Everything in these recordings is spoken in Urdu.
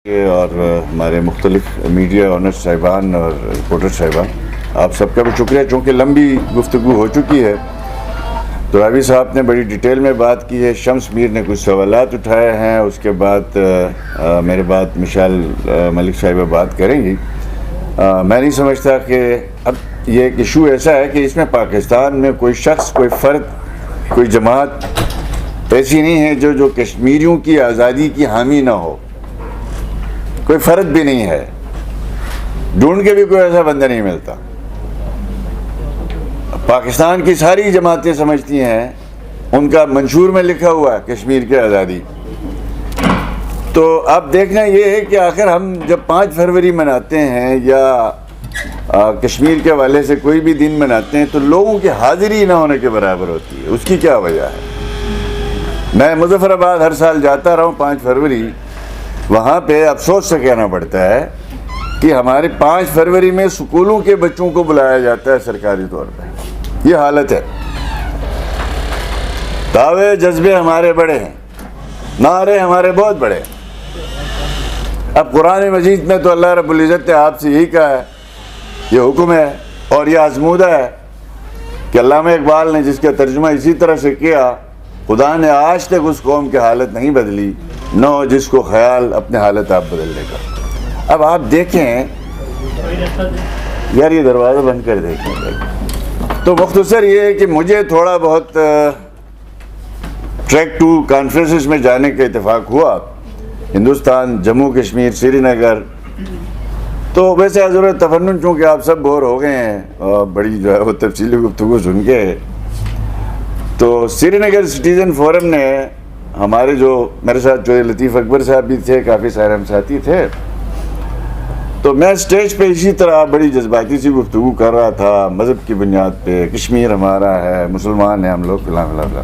اور ہمارے مختلف میڈیا آنر صاحبان اور رپورٹر صاحبان، آپ سب کا بھی شکریہ. چونکہ لمبی گفتگو ہو چکی ہے تو راوی صاحب نے بڑی ڈیٹیل میں بات کی ہے. شمس میر نے کچھ سوالات اٹھائے ہیں، اس کے بعد میرے بعد مشال ملک صاحبہ بات کریں گی. میں نہیں سمجھتا کہ اب یہ ایک ایشو ایسا ہے کہ اس میں پاکستان میں کوئی شخص، کوئی فرد، کوئی جماعت ایسی نہیں ہے جو کشمیریوں کی آزادی کی حامی نہ ہو. کوئی فرد بھی نہیں ہے، ڈھونڈ کے بھی کوئی ایسا بندہ نہیں ملتا. پاکستان کی ساری جماعتیں سمجھتی ہیں، ان کا منشور میں لکھا ہوا ہے کشمیر کی آزادی. تو اب دیکھنا یہ ہے کہ آخر ہم جب 5 فروری مناتے ہیں یا کشمیر کے حوالے سے کوئی بھی دن مناتے ہیں تو لوگوں کی حاضری نہ ہونے کے برابر ہوتی ہے. اس کی کیا وجہ ہے؟ میں مظفر آباد ہر سال جاتا رہا ہوں 5 فروری. وہاں پہ افسوس سے کہنا پڑتا ہے کہ ہمارے 5 فروری میں سکولوں کے بچوں کو بلایا جاتا ہے سرکاری طور پہ. یہ حالت ہے. دعوے جذبے ہمارے بڑے ہیں، نعرے ہمارے بہت بڑے ہیں. اب قرآن مجید میں تو اللہ رب العزت نے آپ سے یہی کہا ہے، یہ حکم ہے اور یہ آزمودہ ہے کہ علامہ اقبال نے جس کا ترجمہ اسی طرح سے کیا، خدا نے آج تک اس قوم کی حالت نہیں بدلی، نہ ہو جس کو خیال اپنے حالت آپ بدلنے کا. اب آپ دیکھیں یار، یہ دروازہ بند کر دیکھیں. تو مختصر یہ ہے کہ مجھے تھوڑا بہت ٹریک 2 کانفرنسز میں جانے کا اتفاق ہوا، ہندوستان، جموں کشمیر، سری نگر. تو ویسے حضرت تفنن چونکہ آپ سب بور ہو گئے ہیں بڑی جو ہے وہ تفصیلی گفتگو سن کے، تو سری نگر سٹیزن فورم نے ہمارے جو میرے ساتھ جو لطیف اکبر صاحب بھی تھے، کافی سارے ہم ساتھی تھے، تو میں اسٹیج پہ اسی طرح بڑی جذباتی سی گفتگو کر رہا تھا مذہب کی بنیاد پہ. کشمیر ہمارا ہے، مسلمان ہیں ہم لوگ، فلاں فلاں فلاں.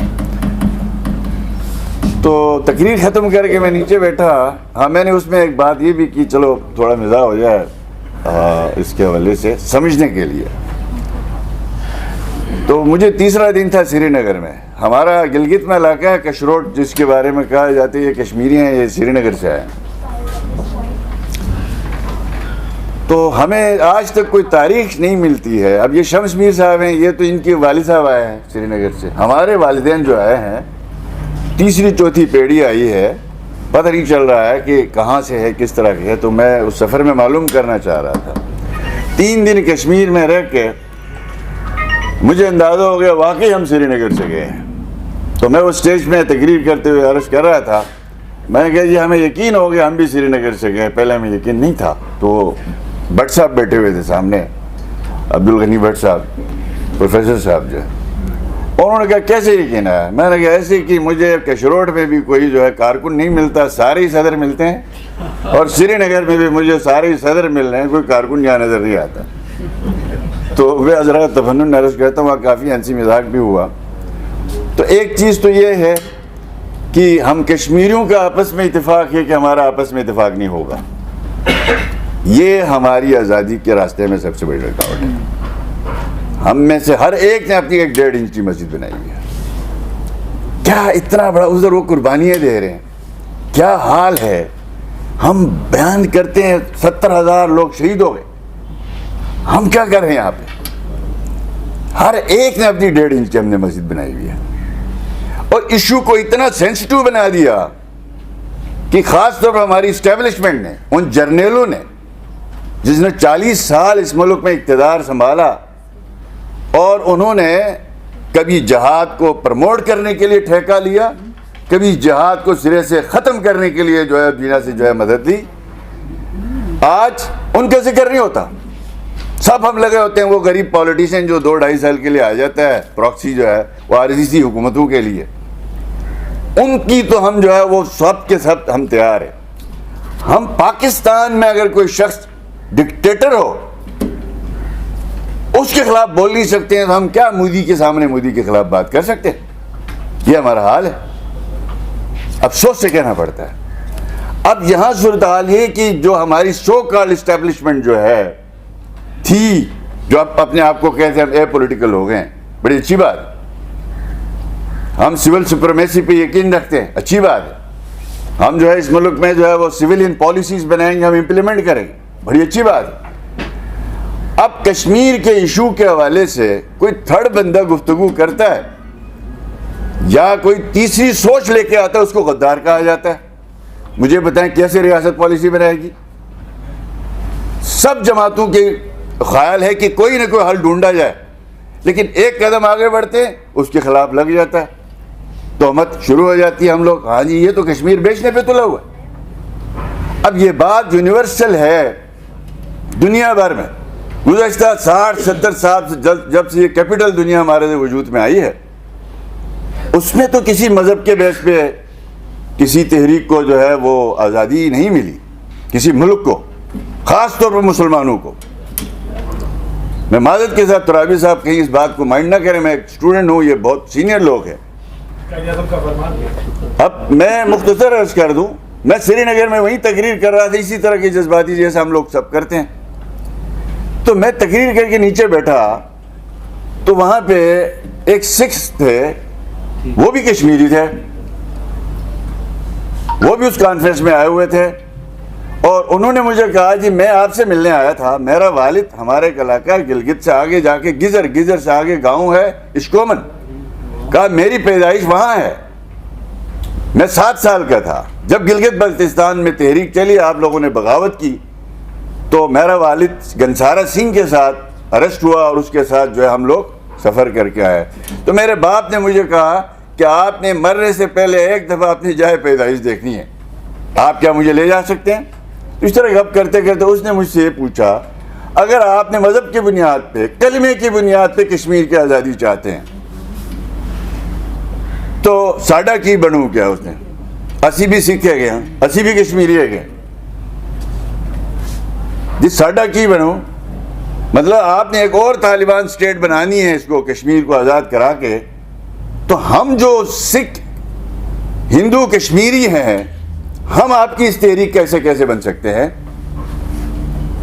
تو تقریر ختم کر کے میں نیچے بیٹھا. ہاں، میں نے اس میں ایک بات یہ بھی کی، چلو تھوڑا مزاح ہو جائے اس کے حوالے سے سمجھنے کے لیے. تو مجھے تیسرا دن تھا سری نگر میں. ہمارا گلگت میں علاقہ ہے کشروٹ، جس کے بارے میں کہا جاتا ہے یہ کشمیری ہیں، یہ سری نگر سے آئے. تو ہمیں آج تک کوئی تاریخ نہیں ملتی ہے. اب یہ شمس میر صاحب ہیں، یہ تو ان کے والد صاحب آئے ہیں سری نگر سے. ہمارے والدین جو آئے ہیں، 3ری 4تھی پیڑھی آئی ہے، پتہ نہیں چل رہا ہے کہ کہاں سے ہے، کس طرح کی ہے. تو میں اس سفر میں معلوم کرنا چاہ رہا تھا. 3 دن کشمیر میں رہ کے مجھے اندازہ ہو گیا واقعی ہم سری نگر سے گئے ہیں. تو میں اس اسٹیج میں تقریر کرتے ہوئے عرض کر رہا تھا، میں نے کہا جی ہمیں یقین ہو گیا ہم بھی سری نگر سے گئے. پہلے ہمیں یقین نہیں تھا. تو بٹ صاحب بیٹھے ہوئے تھے سامنے، عبدالغنی بٹ صاحب، پروفیسر صاحب جو ہے. انہوں نے کہا کیسے یقین آیا؟ میں نے کہا ایسے کہ مجھے کشروٹ میں بھی کوئی جو ہے کارکن نہیں ملتا، سارے ہی صدر ملتے ہیں، اور سری نگر میں بھی مجھے سارے ہی صدر مل رہے ہیں، کوئی کارکن یہاں نظر نہیں آتا. تو وہ حضرات تفنن نے عرض کرتا ہوں، وہاں کافی ہنسی مذاق بھی ہوا. تو ایک چیز تو یہ ہے کہ ہم کشمیریوں کا آپس میں اتفاق ہے کہ ہمارا آپس میں اتفاق نہیں ہوگا. یہ ہماری آزادی کے راستے میں سب سے بڑی رکاوٹ ہے. ہم میں سے ہر ایک نے اپنی ایک 1.5 انچ کی مسجد بنائی ہے. کیا اتنا بڑا ادھر وہ قربانیاں دے رہے ہیں، کیا حال ہے. ہم بیان کرتے ہیں 70,000 لوگ شہید ہو گئے. ہم کیا کر رہے ہیں یہاں پہ؟ ہر ایک نے اپنی 1.5 انچ کی ہم نے مسجد بنائی ہوئی ہے. اور ایشو کو اتنا سینسٹیو بنا دیا کہ خاص طور پر ہماری اسٹیبلشمنٹ نے، ان جرنیلوں نے جس نے 40 سال اس ملک میں اقتدار سنبھالا، اور انہوں نے کبھی جہاد کو پروموٹ کرنے کے لیے ٹھیکہ لیا، کبھی جہاد کو سرے سے ختم کرنے کے لیے جو ہے دنیا سے جو ہے مدد دی. آج ان کا ذکر نہیں ہوتا. سب ہم لگے ہوتے ہیں وہ غریب پولیٹیشین جو 2-2.5 سال کے لیے آ جاتا ہے، پراکسی جو ہے وہ RCC حکومتوں کے لیے. ان کی تو ہم جو ہے وہ سب کے سب ہم تیار ہیں. ہم پاکستان میں اگر کوئی شخص ڈکٹیٹر ہو اس کے خلاف بول نہیں سکتے ہیں، تو ہم کیا مودی کے سامنے مودی کے خلاف بات کر سکتے ہیں؟ یہ ہمارا حال ہے. افسوس سے کہنا پڑتا ہے. اب یہاں صورتحال یہ کہ جو ہماری سو کال اسٹیبلشمنٹ جو ہے تھی، جو اب اپنے آپ کو کہتے ہیں ہم اے پولیٹیکل ہو گئے ہیں، بڑی اچھی بات. ہم سول سپریمیسی پہ یقین رکھتے ہیں، اچھی بات ہے. ہم جو ہے اس ملک میں جو ہے وہ سویلین پالیسیز بنائیں گے, ہم امپلیمنٹ کریں گے, بڑی اچھی بات ہے. اب کشمیر کے ایشو کے حوالے سے کوئی تھرڈ بندہ گفتگو کرتا ہے یا کوئی تیسری سوچ لے کے آتا ہے, اس کو غدار کہا جاتا ہے. مجھے بتائیں کیسے ریاست پالیسی بنائے گی؟ سب جماعتوں کے خیال ہے کہ کوئی نہ کوئی حل ڈھونڈا جائے, لیکن ایک قدم آگے بڑھتے ہیں اس کے خلاف لگ جاتا ہے, تہمت شروع ہو جاتی ہے. ہم لوگ ہاں جی یہ تو کشمیر بیچنے پہ تلا ہوا ہے. اب یہ بات یونیورسل ہے دنیا بھر میں. گزشتہ 60-70 سال سے جب سے یہ کیپٹل دنیا ہمارے وجود میں آئی ہے, اس میں تو کسی مذہب کے بیس پہ کسی تحریک کو جو ہے وہ آزادی نہیں ملی, کسی ملک کو, خاص طور پر مسلمانوں کو. میں معذرت کے ساتھ ترابی صاحب کہیں اس بات کو مائنڈ نہ کریں, میں ایک اسٹوڈنٹ ہوں, یہ بہت سینئر لوگ ہیں. اب میں مختصر عرض کر دوں, میں سری نگر میں وہیں تقریر کر رہا تھا اسی طرح کی جذباتی جیسے ہم لوگ سب کرتے ہیں. تو میں تقریر کر کے نیچے بیٹھا تو وہاں پہ ایک سکھ تھے, وہ بھی کشمیری تھے, وہ بھی اس کانفرنس میں آئے ہوئے تھے, اور انہوں نے مجھے کہا جی میں آپ سے ملنے آیا تھا, میرا والد ہمارے علاقہ گلگت سے آگے جا کے گزر سے آگے گاؤں ہے اشکومن, کہا میری پیدائش وہاں ہے. میں 7 سال کا تھا جب گلگت بلتستان میں تحریک چلی, آپ لوگوں نے بغاوت کی, تو میرا والد گنسارا سنگھ کے ساتھ ارسٹ ہوا اور اس کے ساتھ جو ہے ہم لوگ سفر کر کے آئے. تو میرے باپ نے مجھے کہا کہ آپ نے مرنے سے پہلے ایک دفعہ اپنی جائے پیدائش دیکھنی ہے, آپ کیا مجھے لے جا سکتے ہیں؟ اس طرح گپ کرتے کرتے اس نے مجھ سے یہ پوچھا, اگر آپ نے مذہب کی بنیاد پہ, کلمے کی بنیاد پہ کشمیر کی آزادی چاہتے ہیں تو ساڈا کی بنوں کیا؟ اس نے, اسی بھی سکھ ہے گیا, اسی بھی کشمیری ہے گیا, جی ساڈا کی بنوں مطلب آپ نے ایک اور طالبان سٹیٹ بنانی ہے اس کو, کشمیر کو آزاد کرا کے. تو ہم جو سکھ ہندو کشمیری ہیں, ہم آپ کی اس تحریک کیسے بن سکتے ہیں؟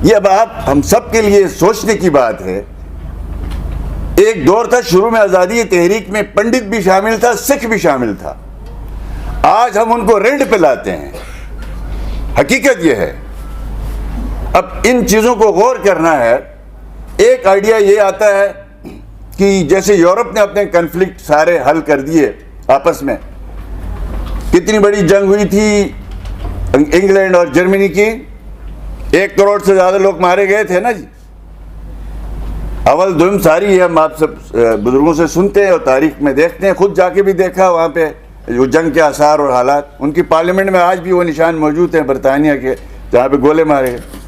یہ اب آپ ہم سب کے لیے سوچنے کی بات ہے. ایک دور تھا شروع میں آزادی تحریک میں پنڈت بھی شامل تھا, سکھ بھی شامل تھا. آج ہم ان کو رینٹ پہ لاتے ہیں, حقیقت یہ ہے. اب ان چیزوں کو غور کرنا ہے. ایک آئیڈیا یہ آتا ہے کہ جیسے یورپ نے اپنے کنفلکٹ سارے حل کر دیے آپس میں, کتنی بڑی جنگ ہوئی تھی انگلینڈ اور جرمنی کی, 1 کروڑ سے زیادہ لوگ مارے گئے تھے نا جی. اول دوم ساری ہم آپ سب بزرگوں سے سنتے ہیں اور تاریخ میں دیکھتے ہیں, خود جا کے بھی دیکھا وہاں پہ جو جنگ کے آثار اور حالات. ان کی پارلیمنٹ میں آج بھی وہ نشان موجود ہیں برطانیہ کے, جہاں پہ گولے مارے گئے.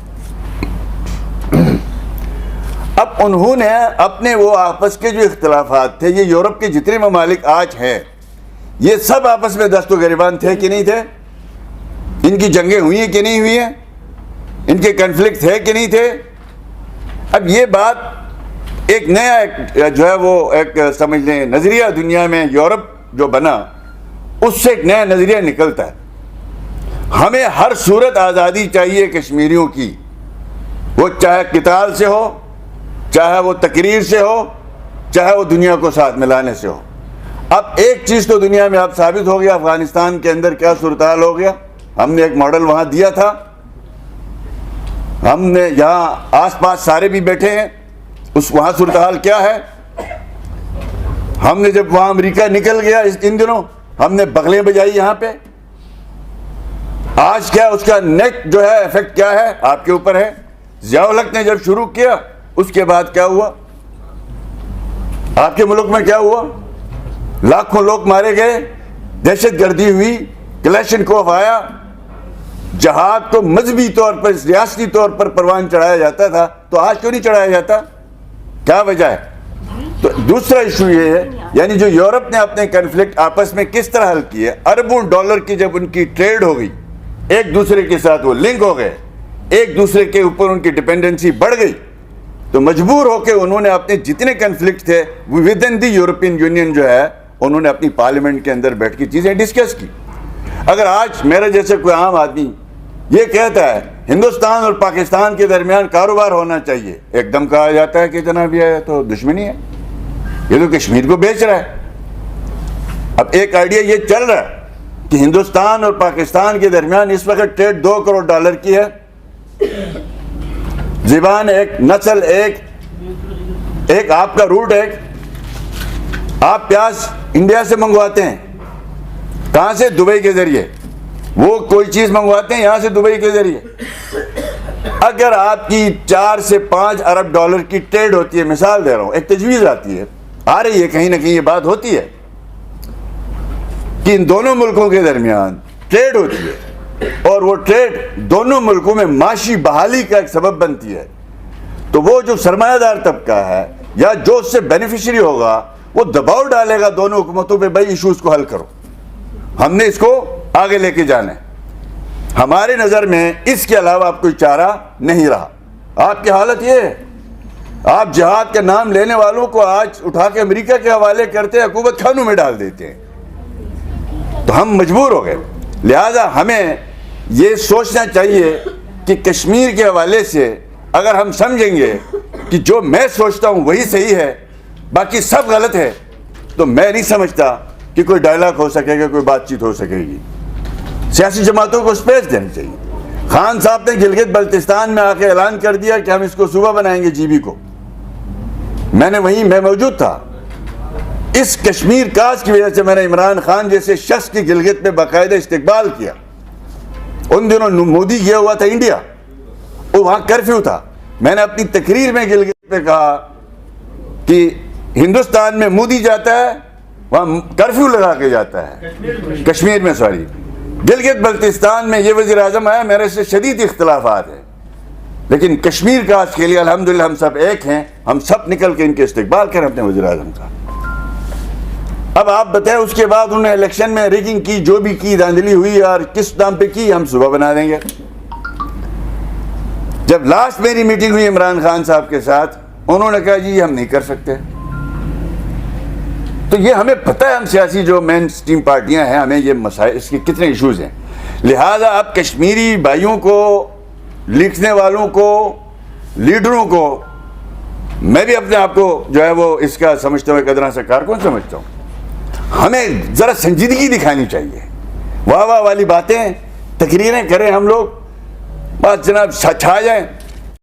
اب انہوں نے اپنے وہ آپس کے جو اختلافات تھے, یہ یورپ کے جتنے ممالک آج ہیں یہ سب آپس میں دست و گریبان تھے کہ نہیں تھے؟ ان کی جنگیں ہوئی ہیں کہ نہیں ہوئی ہیں؟ ان کے کنفلکٹ تھے کہ نہیں تھے؟ اب یہ بات ایک نیا جو ہے وہ ایک سمجھ لیں نظریہ دنیا میں یورپ جو بنا, اس سے ایک نیا نظریہ نکلتا ہے. ہمیں ہر صورت آزادی چاہیے کشمیریوں کی, وہ چاہے قتال سے ہو, چاہے وہ تقریر سے ہو, چاہے وہ دنیا کو ساتھ ملانے سے ہو. اب ایک چیز تو دنیا میں اب ثابت ہو گیا, افغانستان کے اندر کیا صورتحال ہو گیا. ہم نے ایک ماڈل وہاں دیا تھا, ہم نے یہاں آس پاس سارے بھی بیٹھے ہیں, اس وہاں صورتحال کیا ہے. ہم نے جب وہاں امریکہ نکل گیا ان دنوں, ہم نے بغلیں بجائی یہاں پہ. آج کیا اس کا نیٹ جو ہے ایفیکٹ کیا ہے آپ کے اوپر ہے. ضیاء الحق نے جب شروع کیا اس کے بعد کیا ہوا, آپ کے ملک میں کیا ہوا, لاکھوں لوگ مارے گئے, دہشت گردی ہوئی, کلیشنکوف آیا. جہاد کو مذہبی طور پر, ریاستی طور پر پروان چڑھایا جاتا تھا, تو آج کیوں نہیں چڑھایا جاتا؟ کیا وجہ ہے؟ تو دوسرا ایشو یہ ہے, یعنی جو یورپ نے اپنے کنفلکٹ آپس میں کس طرح حل کیے. اربوں ڈالر کی جب ان کی ٹریڈ ہو گئی, ایک دوسرے کے ساتھ وہ لنک ہو گئے, ایک دوسرے کے اوپر ان کی ڈپینڈنسی بڑھ گئی, تو مجبور ہو کے انہوں نے اپنے جتنے کنفلکٹ تھے with in the European union جو ہے, انہوں نے اپنی پارلیمنٹ کے اندر بیٹھ کے چیزیں ڈسکس کی. اگر آج میرے جیسے کوئی عام آدمی یہ کہتا ہے ہندوستان اور پاکستان کے درمیان کاروبار ہونا چاہیے, ایک دم کہا جاتا ہے کہ جناب یہ تو دشمنی ہے, یہ تو کشمیر کو بیچ رہا ہے. اب ایک آئیڈیا یہ چل رہا ہے کہ ہندوستان اور پاکستان کے درمیان اس وقت ٹریڈ $2 کروڑ کی ہے. زبان ایک، نسل ایک، ایک آپ کا روٹ ایک. آپ پیاز انڈیا سے منگواتے ہیں، کہاں سے؟ دبئی کے ذریعے. وہ کوئی چیز منگواتے ہیں یہاں سے دبئی کے ذریعے. اگر آپ کی 4 سے 5 ارب ڈالر کی ٹریڈ ہوتی ہے، مثال دے رہا ہوں، ایک تجویز آتی ہے، آ رہی ہے کہیں نہ کہیں یہ بات ہوتی ہے کہ ان دونوں ملکوں کے درمیان ٹریڈ ہوتی ہے اور وہ ٹریڈ دونوں ملکوں میں معاشی بحالی کا ایک سبب بنتی ہے، تو وہ جو سرمایہ دار طبقہ ہے یا جو اس سے بینیفیشری ہوگا وہ دباؤ ڈالے گا دونوں حکومتوں پہ، بھائی ایشوز کو حل کرو، ہم نے اس کو آگے لے کے جانا ہے. ہمارے نظر میں اس کے علاوہ اب کوئی چارہ نہیں رہا. آپ کی حالت یہ ہے، آپ جہاد کا نام لینے والوں کو آج اٹھا کے امریکہ کے حوالے کرتے ہیں، حکومت خانوں میں ڈال دیتے ہیں. تو ہم مجبور ہو گئے. لہذا ہمیں یہ سوچنا چاہیے کہ کشمیر کے حوالے سے اگر ہم سمجھیں گے کہ جو میں سوچتا ہوں وہی صحیح ہے، باقی سب غلط ہے، تو میں نہیں سمجھتا کہ کوئی ڈائلاگ ہو سکے گا، کوئی بات چیت ہو سکے گی. سیاسی جماعتوں کو اسپیس دینی چاہیے. خان صاحب نے گلگت بلتستان میں آ کے اعلان کر دیا کہ ہم اس کو صوبہ بنائیں گے GB کو. میں موجود تھا. اس کشمیر کاس کی وجہ سے میں نے عمران خان جیسے شخص کی گلگت میں باقاعدہ استقبال کیا. ان دنوں مودی گیا ہوا تھا انڈیا، وہاں کرفیو تھا. میں نے اپنی تقریر میں گلگت پہ کہا کہ ہندوستان میں مودی جاتا ہے وہاں کرفیو لگا کے جاتا ہے. کشمیر میں سوری گلگت بلتستان میں یہ وزیر اعظم آیا، میرے سے شدید اختلافات ہیں، لیکن کشمیر کا آج کے لیے الحمدللہ ہم سب ایک ہیں. ہم سب نکل کے ان کے استقبال کریں اپنے وزیر اعظم کا. اب آپ بتائیں اس کے بعد انہوں نے الیکشن میں ریگنگ کی، جو بھی کی، دھاندلی ہوئی اور کس نام پہ کی، ہم صوبہ بنا دیں گے. جب لاسٹ میری میٹنگ ہوئی عمران خان صاحب کے ساتھ، انہوں نے کہا جی ہم نہیں کر سکتے. تو یہ ہمیں پتہ ہے، ہم سیاسی جو مین سٹریم پارٹیاں ہیں، ہمیں یہ مسائل، اس کے کتنے ایشوز ہیں. لہٰذا اب کشمیری بھائیوں کو، لکھنے والوں کو، لیڈروں کو، میں بھی اپنے آپ کو جو ہے وہ اس کا سمجھتا ہوں، ایک ادنا سا کارکن سمجھتا ہوں. ہمیں ذرا سنجیدگی دکھانی چاہیے. واہ واہ والی باتیں، تقریریں کریں ہم لوگ، بس جناب چھا جائیں.